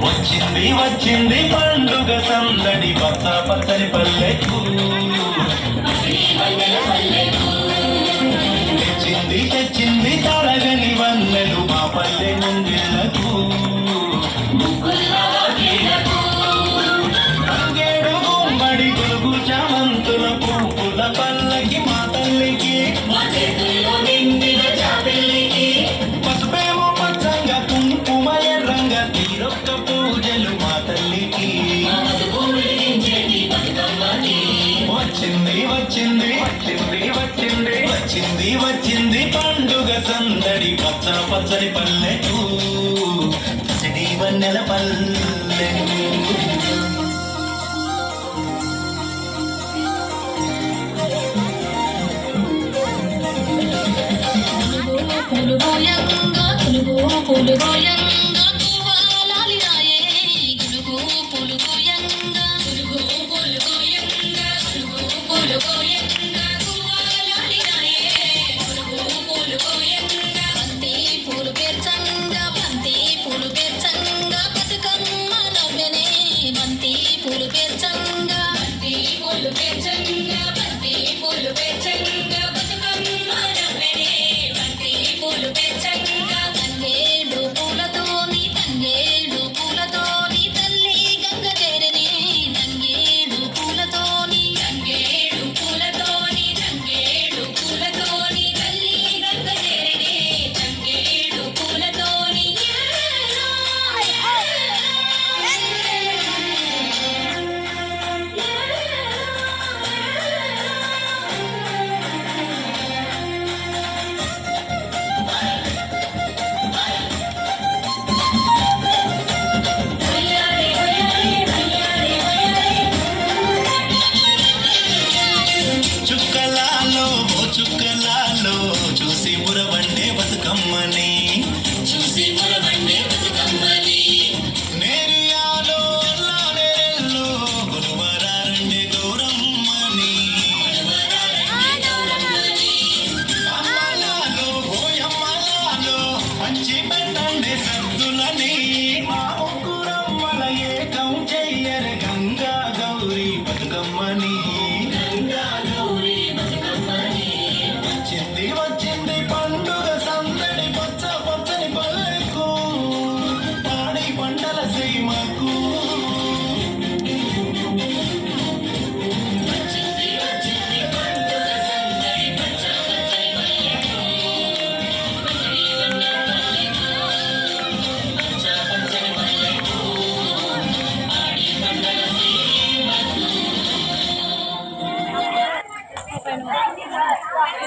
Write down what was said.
వచ్చింది వచ్చింది పండుగ సందడి పచ్చ పచ్చని పల్లెకు తెచ్చింది తెచ్చింది తరగని వన్నెలు మా పల్లె ముంగిళ్లకు తంగేడు గుమ్మడి గొలుగు చామంతుల పువ్వుల పల్లకి మా తల్లికి పసుపేమో పచ్చంగా కుంకుమ ఎర్రంగా తీరొక్క పూజలు మా తల్లికి వచ్చింది వచ్చింది వచ్చింది వచ్చింది వచ్చింది వచ్చింది పండుగ సందడి పచ్చ పచ్చని పల్లెకు పచ్చడి వన్నెల పల్లెకు పూలు గోయంగా గులుగు పూలు గోయంగా గువ్వాలాలి రాయే గులుగు పూలు గోయంగా గులుగు పూలు గోయంగా గులుగు పూలు గోయంగా గువ్వాలాలి రాయే గులుగు పూలు గోయంగా బంతి పూలు పేర్చంగా బంతి పూలు పేర్చంగా బతుకమ్మ నవ్వెనే బంతి పూలు పేర్చంగా బంతి పూలు పేర్చంగా బంతి పూలు పేర్చంగా బతుకమ్మ నవ్వెనే పూలు పెంచంగా తంగేడు పూలతోని తల్లి గంగ చేరనే తంగేడు పూలతోని తల్లి గంగ చేరనే తంగేడు పూలతోని చుక్కలాలో చుక్కలాలో చూసి మురవండే బతుకమ్మని చూసి మురవండే బతుకమ్మని నేరియాలో నేరెల్లో గురువరారండే గౌరమ్మని అమ్మలాలో ఓయమ్మలాలో పంచి పెట్టండి సద్దులని మా ముగ్గురమ్మల ఏకం చెయ్యరు గంగా గౌరీ బతుకమ్మని వచ్చింది వచ్చింది